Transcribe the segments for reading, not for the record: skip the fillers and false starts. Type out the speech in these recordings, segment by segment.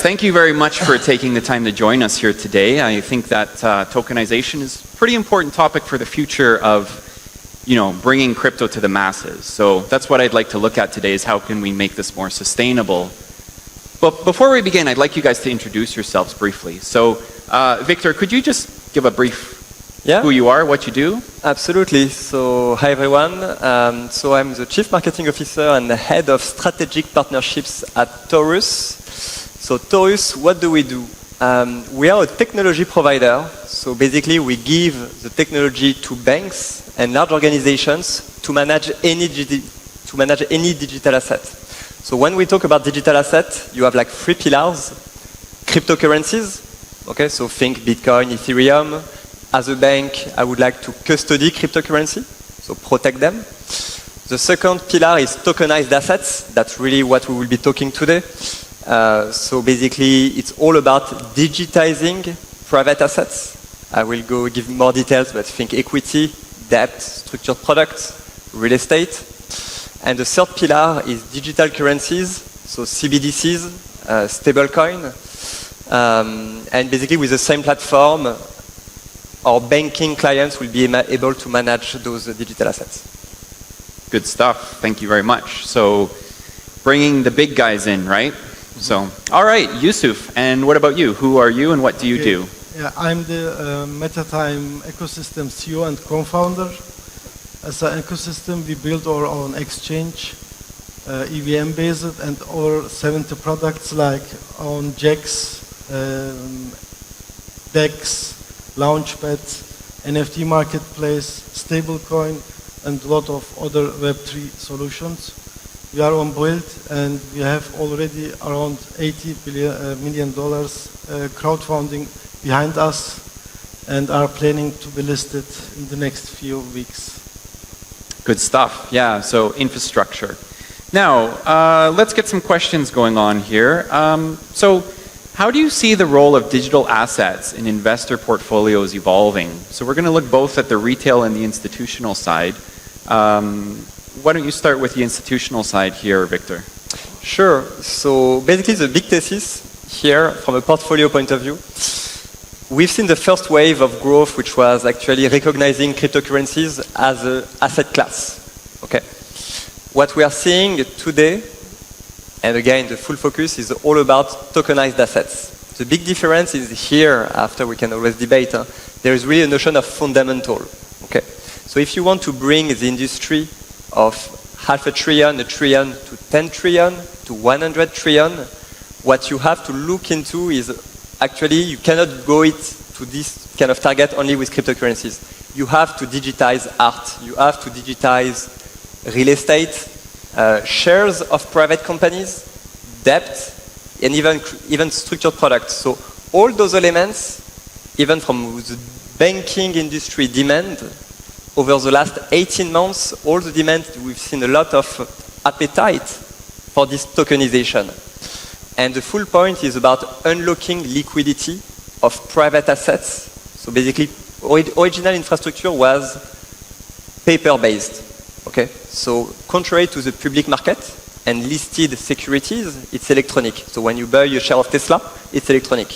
Thank you very much for taking the time to join us here today. I think that tokenization is a pretty important topic for the future of, bringing crypto to the masses. So that's what I'd like to look at today, is how can we make this more sustainable. But before we begin, I'd like you guys to introduce yourselves briefly. So Victor, could you just give a brief who you are, what you do? Absolutely. So hi everyone. So I'm the Chief Marketing Officer and the Head of Strategic Partnerships at Taurus. So Taurus, what do? We are a technology provider. So basically we give the technology to banks and large organizations to manage any digital asset. So when we talk about digital asset, you have like three pillars. Cryptocurrencies. Okay, so think Bitcoin, Ethereum. As a bank, I would like to custody cryptocurrency, so protect them. The second pillar is tokenized assets. That's really what we will be talking today. So basically, it's all about digitizing private assets. I will go give more details, but think equity, debt, structured products, real estate. And the third pillar is digital currencies, so CBDCs, stablecoin. And basically, with the same platform, our banking clients will be able to manage those digital assets. Good stuff. Thank you very much. So bringing the big guys in, right? So, all right, Yusuf, and what about you? Who are you and what do you do? Yeah, I'm the MetaTime ecosystem CEO and co-founder. As an ecosystem, we build our own exchange, EVM-based, and over 70 products like own JAX, DEX, Launchpad, NFT marketplace, stablecoin, and a lot of other Web3 solutions. We are on build, and we have already around $80 million crowdfunding behind us, and are planning to be listed in the next few weeks. Good stuff. Yeah, so infrastructure. Now, let's get some questions going on here. So how do you see the role of digital assets in investor portfolios evolving? So we're going to look both at the retail and the institutional side. Why don't you start with the institutional side here, Victor? Sure. So basically the big thesis here from a portfolio point of view, we've seen the first wave of growth, which was actually recognizing cryptocurrencies as an asset class. Okay. What we are seeing today, and again, the full focus is all about tokenized assets. The big difference is here, after we can always debate, there is really a notion of fundamental. Okay. So if you want to bring the industry of $500 billion, $1 trillion to $10 trillion to $100 trillion, what you have to look into is actually you cannot go to this kind of target only with cryptocurrencies. You have to digitize art, you have to digitize real estate, shares of private companies, debt, and even structured products. So all those elements, even from the banking industry demand, over the last 18 months, all the demand, we've seen a lot of appetite for this tokenization. And the full point is about unlocking liquidity of private assets. So basically, original infrastructure was paper-based. Okay? So contrary to the public market and listed securities, it's electronic. So when you buy a share of Tesla, it's electronic.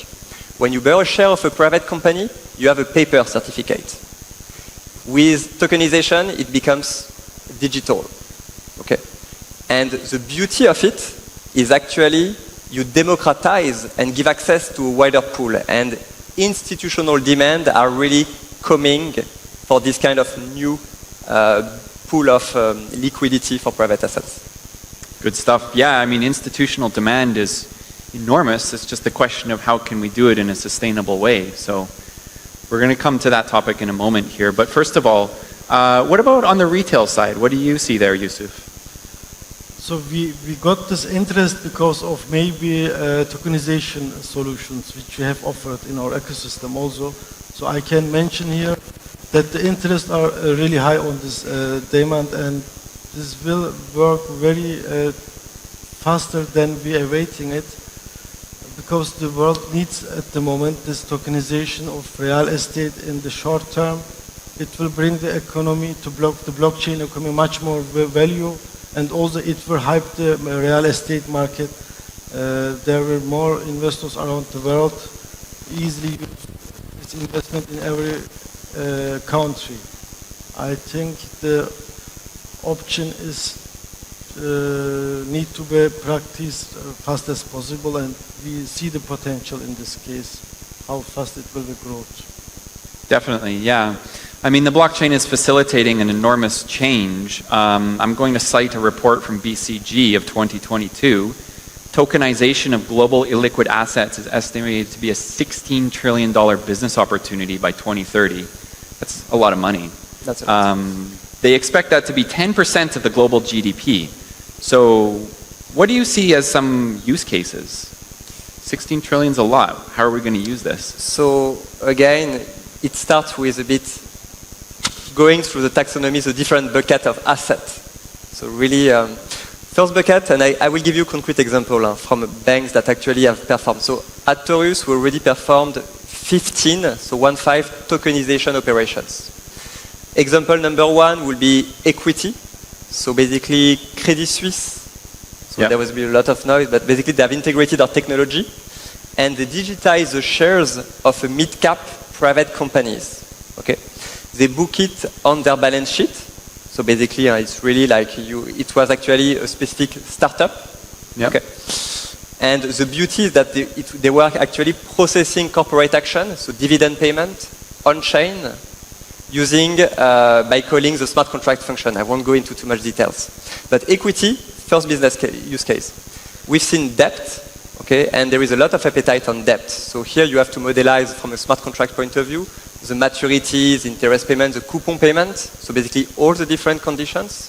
When you buy a share of a private company, you have a paper certificate. With tokenization, it becomes digital. Okay? And the beauty of it is actually you democratize and give access to a wider pool. And institutional demand are really coming for this kind of new pool of liquidity for private assets. Good stuff. Yeah, I mean, institutional demand is enormous. It's just a question of how can we do it in a sustainable way. So we're going to come to that topic in a moment here. But first of all, what about on the retail side? What do you see there, Yusuf? So we got this interest because of maybe tokenization solutions which we have offered in our ecosystem also. So I can mention here that the interests are really high on this demand, and this will work very faster than we are awaiting it, because the world needs at the moment this tokenization of real estate in the short term. It will bring the economy to the blockchain economy much more value, and also it will hype the real estate market there were more investors around the world, easily use this investment in every country. I think the option is need to be practiced fast as possible, and we see the potential in this case, how fast it will be growth. Definitely, yeah. I mean, the blockchain is facilitating an enormous change. I'm going to cite a report from BCG of 2022. Tokenization of global illiquid assets is estimated to be a $16 trillion business opportunity by 2030. That's a lot of money. That's a They expect that to be 10% of the global GDP. So what do you see as some use cases? 16 trillion is a lot. How are we going to use this? So again, it starts with a bit going through the taxonomy, the different bucket of assets. So really, first bucket, and I will give you a concrete example from banks that actually have performed. So at Taurus, we already performed 15, so 15 tokenization operations. Example number one will be equity. So basically, Credit Suisse. So there will be a lot of noise, but basically they have integrated our technology and they digitize the shares of a mid-cap private companies. Okay, they book it on their balance sheet. So basically, it's really like it was actually a specific startup. Yep. Okay. And the beauty is that they were actually processing corporate action, so dividend payment on-chain, using by calling the smart contract function. I won't go into too much details. But equity, first business use case. We've seen debt, okay, and there is a lot of appetite on debt. So here you have to modelize from a smart contract point of view, the maturities, interest payment, the coupon payment, so basically all the different conditions.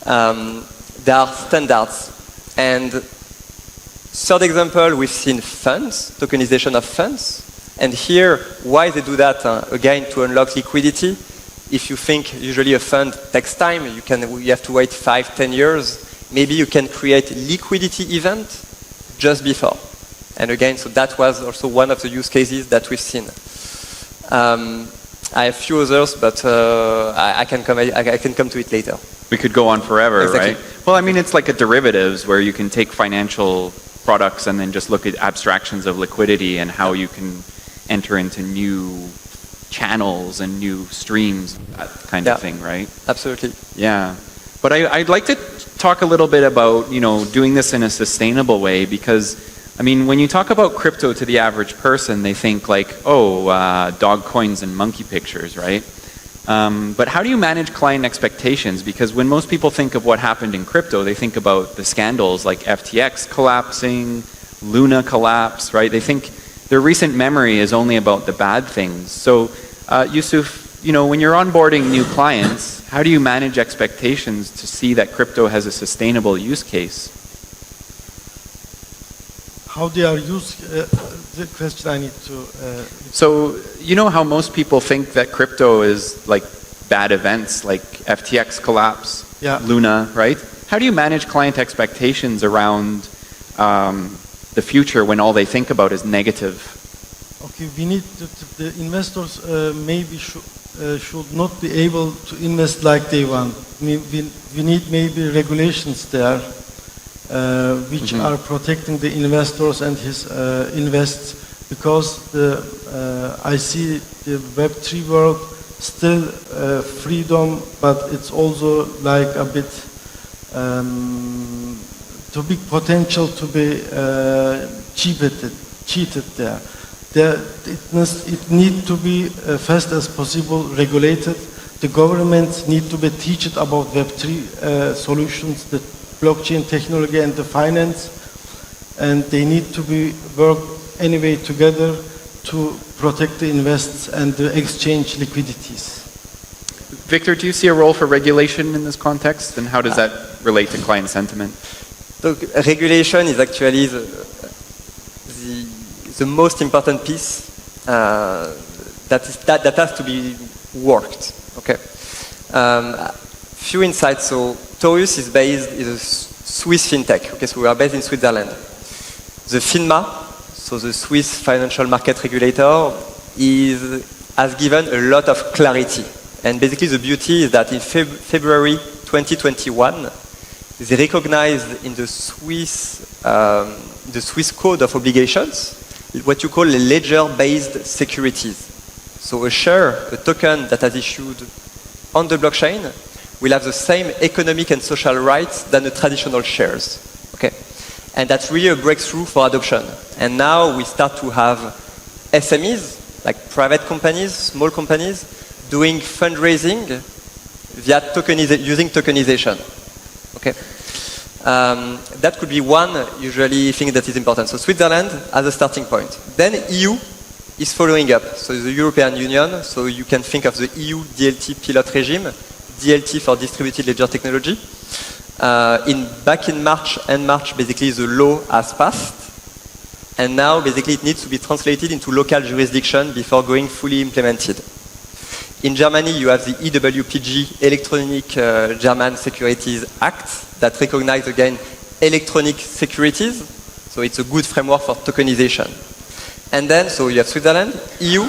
There are standards. And third example, we've seen funds, tokenization of funds. And here, why they do that, again, to unlock liquidity. If you think usually a fund takes time, you have to wait 5-10 years. Maybe you can create liquidity event just before. And again, so that was also one of the use cases that we've seen. I have few others, but I can come to it later. We could go on forever, Exactly. right? Well, I mean, it's like a derivatives where you can take financial products and then just look at abstractions of liquidity and how you can enter into new channels and new streams, that kind of thing, right? Absolutely. Yeah. But I'd like to talk a little bit about, doing this in a sustainable way, because, I mean, when you talk about crypto to the average person, they think like, dog coins and monkey pictures, right? But how do you manage client expectations? Because when most people think of what happened in crypto, they think about the scandals like FTX collapsing, Luna collapse, right? They think their recent memory is only about the bad things. So, Yusuf, when you're onboarding new clients, how do you manage expectations to see that crypto has a sustainable use case? How they are used, the question I need to... So, you know how most people think that crypto is like bad events, like FTX collapse, Luna, right? How do you manage client expectations around the future when all they think about is negative? Okay, we need the investors maybe should not be able to invest like they want. We need maybe regulations there which are protecting the investors and his invests, because I see the Web3 world still freedom, but it's also like a bit too big potential to be cheated there. It needs to be fast as possible regulated. The government need to be teached about Web3 solutions, the blockchain technology and the finance, and they need to be work anyway together to protect the invests and the exchange liquidities. Victor, do you see a role for regulation in this context, and how does that relate to client sentiment? So regulation is actually the most important piece that has to be worked. Okay. Few insights. So Taurus is a Swiss fintech. Okay, so we are based in Switzerland. The FINMA, so the Swiss Financial Market Regulator, has given a lot of clarity. And basically the beauty is that in February 2021, they recognized in the Swiss code of obligations what you call ledger-based securities. So a share, a token that has issued on the blockchain will have the same economic and social rights than the traditional shares. Okay? And that's really a breakthrough for adoption. And now we start to have SMEs, like private companies, small companies, doing fundraising via using tokenization. Okay? That could be one usually thing that is important. So Switzerland as a starting point. Then EU is following up. So the European Union, so you can think of the EU DLT pilot regime, DLT for distributed ledger technology. Back in March, basically the law has passed. And now basically it needs to be translated into local jurisdiction before going fully implemented. In Germany, you have the EWPG, Electronic German Securities Act, that recognizes again electronic securities. So it's a good framework for tokenization. And then, so you have Switzerland, EU,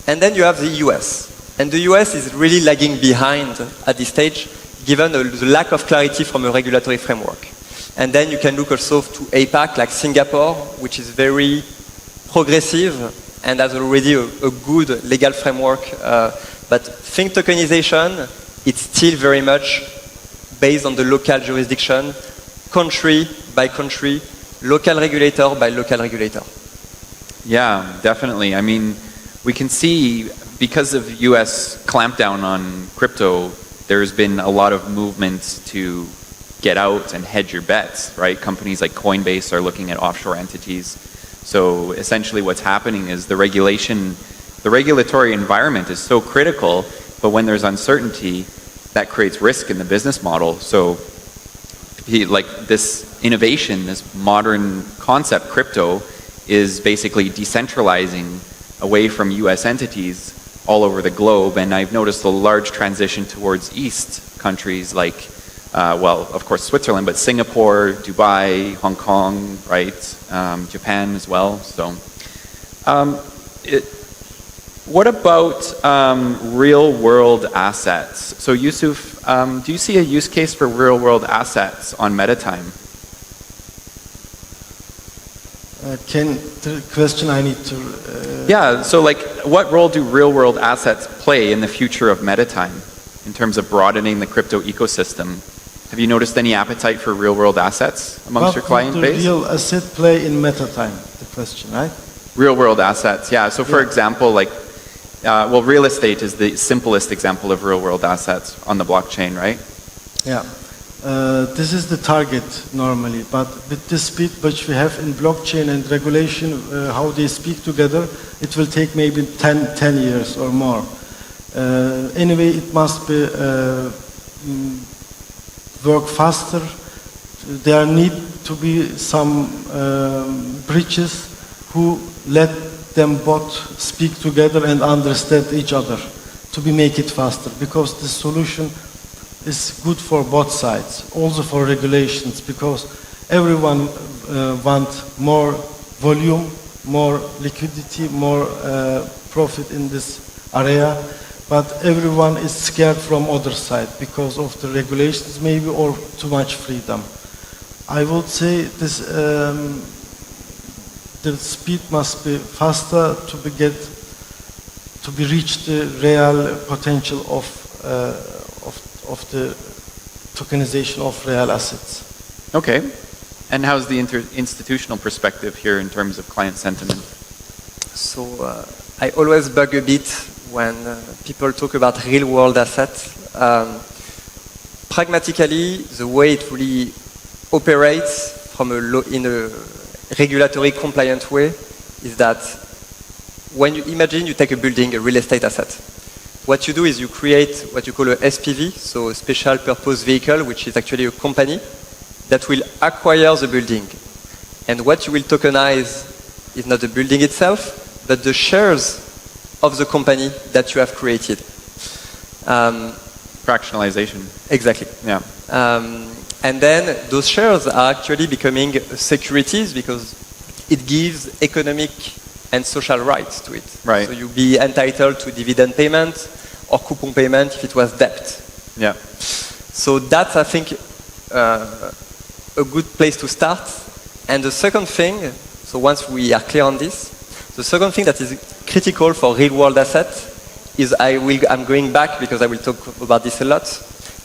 and then you have the US. And the US is really lagging behind at this stage, given the lack of clarity from a regulatory framework. And then you can look also to APAC, like Singapore, which is very progressive and has already a good legal framework. But think tokenization, it's still very much based on the local jurisdiction, country by country, local regulator by local regulator. Yeah, definitely. I mean, we can see because of US clampdown on crypto, there's been a lot of movement to get out and hedge your bets, right? Companies like Coinbase are looking at offshore entities. So essentially what's happening is the regulatory environment is so critical, but when there's uncertainty, that creates risk in the business model. So like this innovation, this modern concept, crypto, is basically decentralizing away from US entities all over the globe. And I've noticed a large transition towards East countries like, well, of course, Switzerland, but Singapore, Dubai, Hong Kong, right? Japan as well. So what about real world assets? So Yusuf, do you see a use case for real world assets on MetaTime? The question I need to... Yeah, so like what role do real world assets play in the future of MetaTime in terms of broadening the crypto ecosystem? Have you noticed any appetite for real world assets amongst your client base? What would the real asset play in MetaTime, the question, right? Real world assets, yeah. So for example, like, well, real estate is the simplest example of real world assets on the blockchain, right? Yeah. This is the target normally, but with the speed which we have in blockchain and regulation, how they speak together, it will take maybe 10 years or more. Anyway, it must be work faster. There need to be some bridges who let them both speak together and understand each other to make it faster, because the solution is good for both sides, also for regulations, because everyone wants more volume, more liquidity, more profit in this area, but everyone is scared from other side because of the regulations maybe, or too much freedom. I would say this, the speed must be faster to reach the real potential of the tokenization of real assets. Okay. And how's the institutional perspective here in terms of client sentiment? So I always bug a bit when people talk about real world assets. Pragmatically, the way it really operates in a regulatory compliant way is that when you imagine you take a building, a real estate asset, what you do is you create what you call a SPV, so a special purpose vehicle, which is actually a company that will acquire the building. And what you will tokenize is not the building itself, but the shares of the company that you have created. Fractionalization. Exactly. Yeah. And then those shares are actually becoming securities because it gives economic and social rights to it. Right. So you'll be entitled to dividend payment or coupon payment if it was debt. Yeah. So that's, I think, a good place to start. And the second thing, so once we are clear on this, the second thing that is critical for real-world assets is I'm going back because I will talk about this a lot,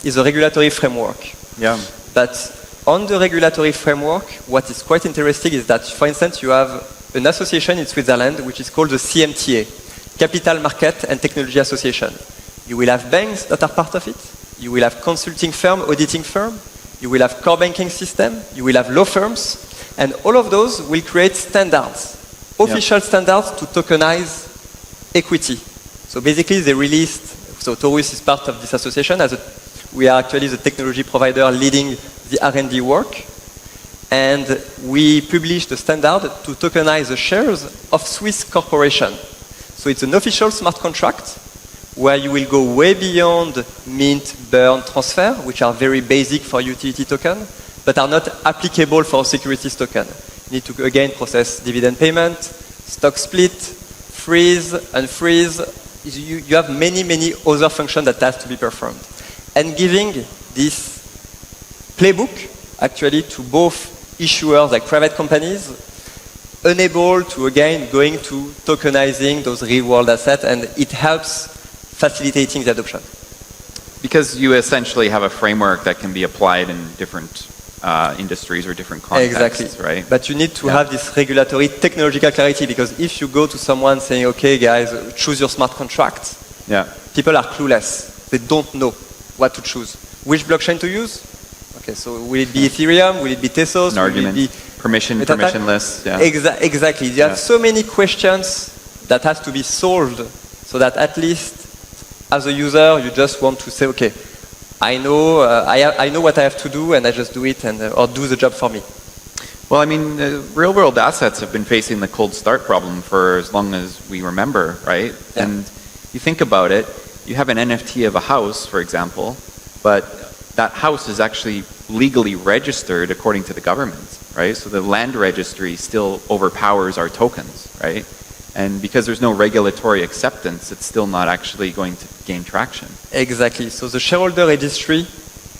is the regulatory framework. Yeah. But on the regulatory framework, what is quite interesting is that, for instance, you have an association in Switzerland which is called the CMTA, Capital Market and Technology Association. You will have banks that are part of it. You will have consulting firm, auditing firm. You will have core banking system. You will have law firms. And all of those will create standards, official standards to tokenize equity. So basically they released, so Taurus is part of this association, we are actually the technology provider leading the R&D work. And we published a standard to tokenize the shares of Swiss corporation. So it's an official smart contract where you will go way beyond mint, burn, transfer, which are very basic for utility token, but are not applicable for securities token. You need to, again, process dividend payment, stock split, freeze, unfreeze. You have many, many other functions that have to be performed. And giving this playbook, actually, to both issuers like private companies, unable to, again, going to tokenizing those real-world assets, and it helps facilitating the adoption. Because you essentially have a framework that can be applied in different industries or different contexts, exactly. Right? But you need to have this regulatory technological clarity, because if you go to someone saying, okay, guys, choose your smart contract, people are clueless. They don't know what to choose. Which blockchain to use? Okay, so will it be Ethereum? Will it be Tezos? An argument. Will it be permissionless? Yeah. Exactly. You have so many questions that have to be solved, so that at least as a user, you just want to say, okay, I know what I have to do, and I just do it, and or do the job for me. Well, I mean, real-world assets have been facing the cold start problem for as long as we remember, right? Yeah. And you think about it, you have an NFT of a house, for example, but that house is actually legally registered according to the government, right? So the land registry still overpowers our tokens, right? And because there's no regulatory acceptance, it's still not actually going to gain traction. Exactly. So the shareholder registry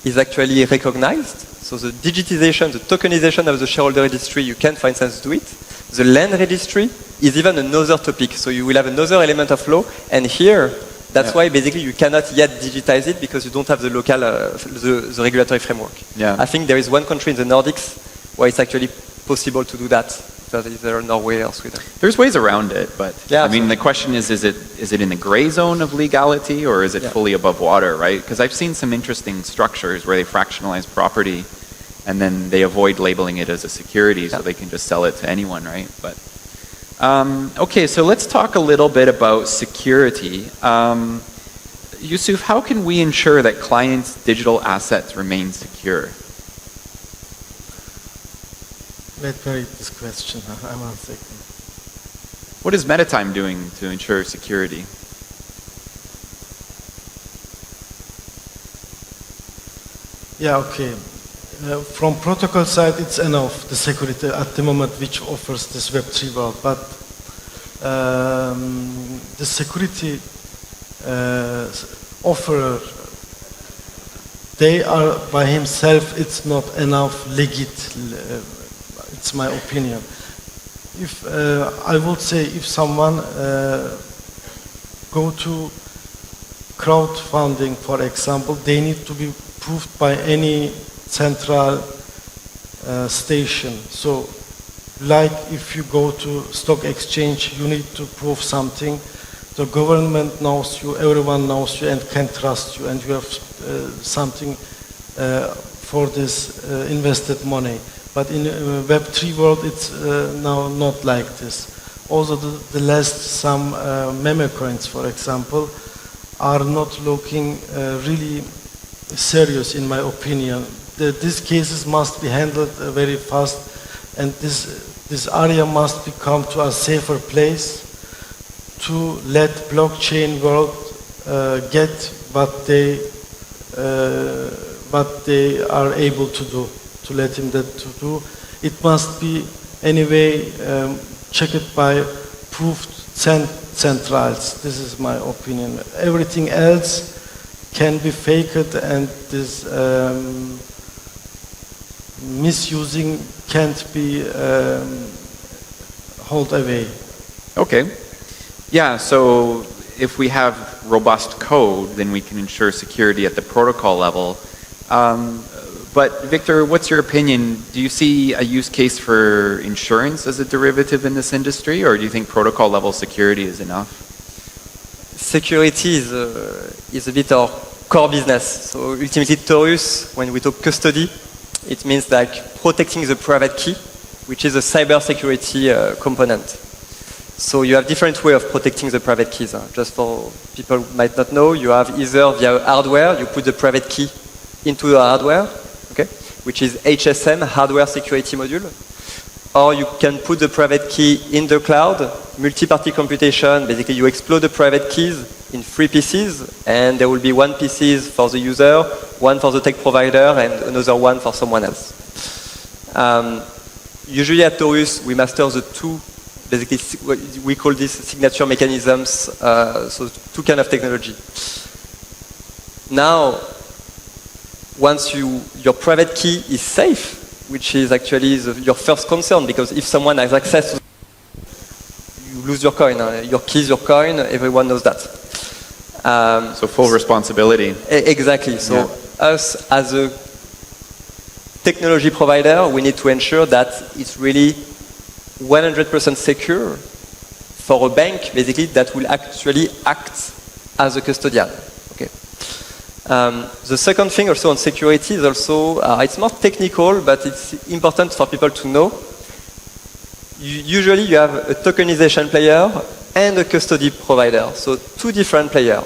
is actually recognized. So the digitization, the tokenization of the shareholder registry, you can, for instance, do it. The land registry is even another topic. So you will have another element of law. And here, that's why basically you cannot yet digitize it, because you don't have the local, the regulatory framework. Yeah. I think there is one country in the Nordics where it's actually possible to do that. Either Norway or Sweden. There's ways around it, but yeah, I mean, the question is it in the gray zone of legality, or is it fully above water, right? Because I've seen some interesting structures where they fractionalize property and then they avoid labeling it as a security, so they can just sell it to anyone, right? But okay, so let's talk a little bit about security. Yusuf, how can we ensure that clients' digital assets remain secure? Let me read this question. I'm on second. What is Metatime doing to ensure security? Yeah, okay. From protocol side, it's enough, the security at the moment which offers this Web3 world. But the security offerer, they are by himself, it's not enough legit. It's my opinion. If I would say, if someone go to crowdfunding, for example, they need to be proved by any central station. So, like if you go to stock exchange, you need to prove something. The government knows you, everyone knows you, and can trust you, and you have something for this invested money. But in Web3 world, it's now not like this. Also, the last some meme coins, for example, are not looking really serious, in my opinion. These cases must be handled very fast, and this area must become to a safer place to let blockchain world get what they are able to do. To let him that to do. It must be anyway checked by proved centrals. This is my opinion. Everything else can be faked, and this misusing can't be hold away. Okay. Yeah, so if we have robust code, then we can ensure security at the protocol level. But Victor, what's your opinion? Do you see a use case for insurance as a derivative in this industry, or do you think protocol level security is enough? Security is a bit our core business. So ultimately, Taurus, when we talk custody, it means like protecting the private key, which is a cybersecurity component. So you have different way of protecting the private keys. Just for people who might not know, you have either via hardware, you put the private key into the hardware, okay, which is HSM, hardware security module. Or you can put the private key in the cloud, multi-party computation. Basically, you explode the private keys in 3 pieces, and there will be 1 piece for the user, 1 for the tech provider, and another 1 for someone else. Usually at Taurus, we master the 2, basically, we call this signature mechanisms, so 2 kind of technology. Now, once your private key is safe, which is actually your first concern, because if someone has access to, you lose your coin. Your key is your coin, everyone knows that. So full responsibility. Exactly. So us as a technology provider, we need to ensure that it's really 100% secure for a bank, basically, that will actually act as a custodian. Okay. The second thing also on security is also, it's more technical, but it's important for people to know. Usually you have a tokenization player and a custody provider, so 2 different players.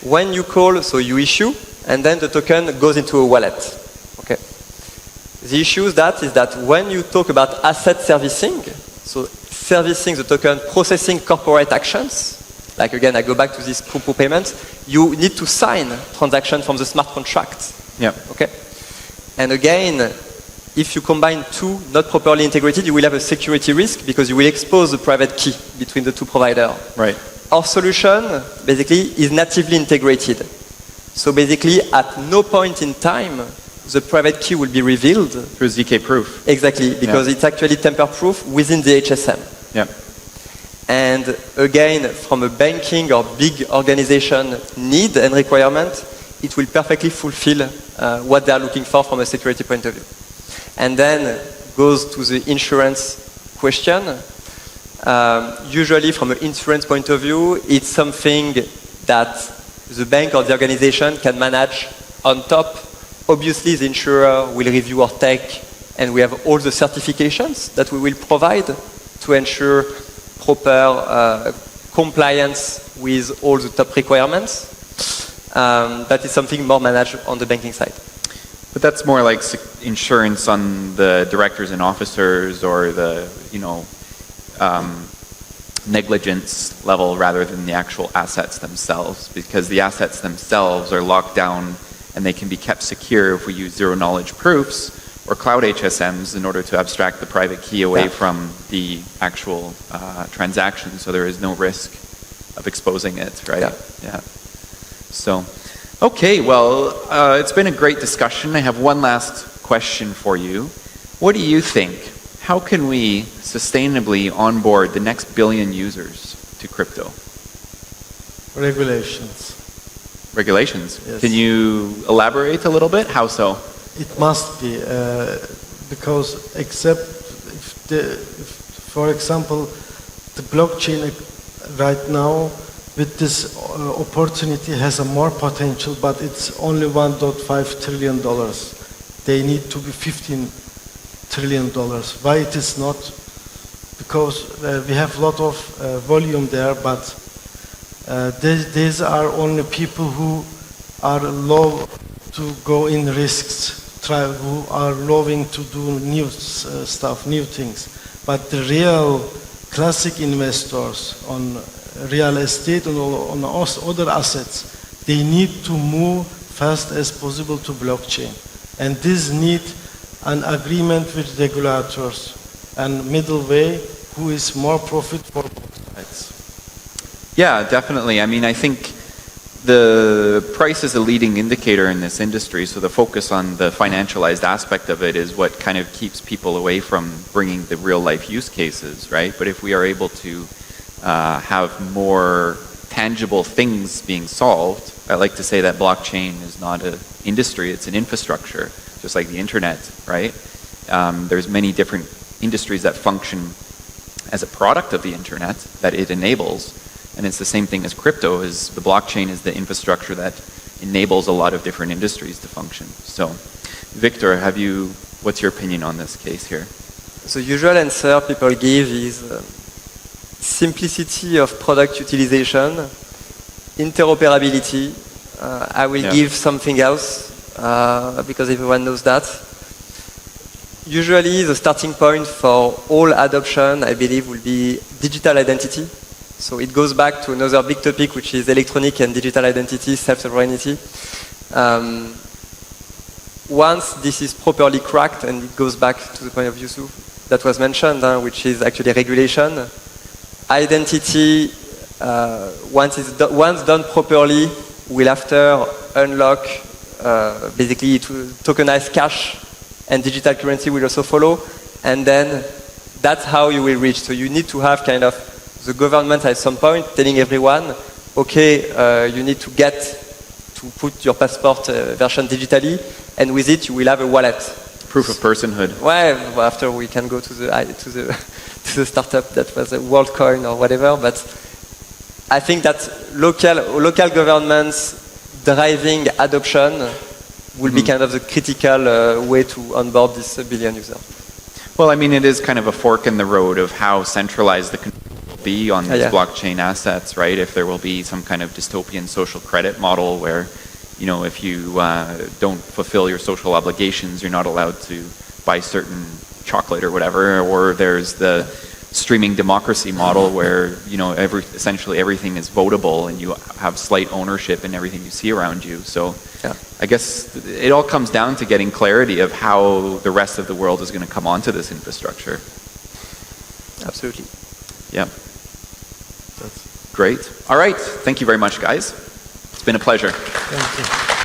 When you call, so you issue, and then the token goes into a wallet. Okay. The issue is that when you talk about asset servicing, so servicing the token, processing corporate actions, like again, I go back to this Pupu payment, you need to sign transaction from the smart contract. Yeah. Okay. And again, if you combine 2 not properly integrated, you will have a security risk because you will expose the private key between the 2 providers. Right. Our solution basically is natively integrated. So basically, at no point in time, the private key will be revealed. Through ZK proof. Exactly, because it's actually tamper-proof within the HSM. Yeah. And again, from a banking or big organization need and requirement, it will perfectly fulfill what they are looking for from a security point of view. And then goes to the insurance question. Usually from an insurance point of view, it's something that the bank or the organization can manage on top. Obviously, the insurer will review our tech, and we have all the certifications that we will provide to ensure proper compliance with all the top requirements. That is something more managed on the banking side. But that's more like insurance on the directors and officers, or the, negligence level, rather than the actual assets themselves, because the assets themselves are locked down and they can be kept secure if we use zero-knowledge proofs or cloud HSMs in order to abstract the private key away from the actual transaction, so there is no risk of exposing it, right? Yeah. So, okay, well, it's been a great discussion. I have one last question for you. What do you think? How can we sustainably onboard the next billion users to crypto? Regulations. Regulations? Yes. Can you elaborate a little bit? How so? It must be, because except if, for example, the blockchain right now with this opportunity has a more potential, but it's only $1.5 trillion. They need to be $15 trillion. Why it is not? Because we have a lot of volume there, but these are only people who are low to go in risks, who are loving to do new stuff, new things. But the real classic investors on real estate and on other assets, they need to move fast as possible to blockchain. And this need an agreement with regulators and middle way who is more profit for both sides. Yeah, definitely. I mean, I think the price is a leading indicator in this industry, so the focus on the financialized aspect of it is what kind of keeps people away from bringing the real life use cases, right? But if we are able to have more tangible things being solved, I like to say that blockchain is not an industry, it's an infrastructure, just like the internet, right? There's many different industries that function as a product of the internet that it enables. And it's the same thing as crypto, is the blockchain is the infrastructure that enables a lot of different industries to function. So, Victor, what's your opinion on this case here? The usual answer people give is simplicity of product utilization, interoperability. I will give something else because everyone knows that. Usually the starting point for all adoption, I believe, will be digital identity. So it goes back to another big topic, which is electronic and digital identity, self-sovereignty. Once this is properly cracked, and it goes back to the point of Yusuf that was mentioned, which is actually regulation, identity, once done properly, will after unlock, basically to tokenize cash, and digital currency will also follow, and then that's how you will reach. So you need to have kind of the government at some point telling everyone, okay, you need to get to put your passport version digitally, and with it you will have a wallet. Proof of personhood. Well, after we can go to the startup that was a WorldCoin or whatever, but I think that local governments driving adoption will be kind of the critical way to onboard this billion users. Well, I mean, it is kind of a fork in the road of how centralized the control will be on these blockchain assets, right? If there will be some kind of dystopian social credit model where, you know, if you don't fulfill your social obligations, you're not allowed to buy certain chocolate or whatever, or there's the streaming democracy model where, you know, essentially everything is votable and you have slight ownership in everything you see around you. So I guess it all comes down to getting clarity of how the rest of the world is going to come onto this infrastructure. Absolutely. Yeah. That's great. All right. Thank you very much, guys. It's been a pleasure. Thank you.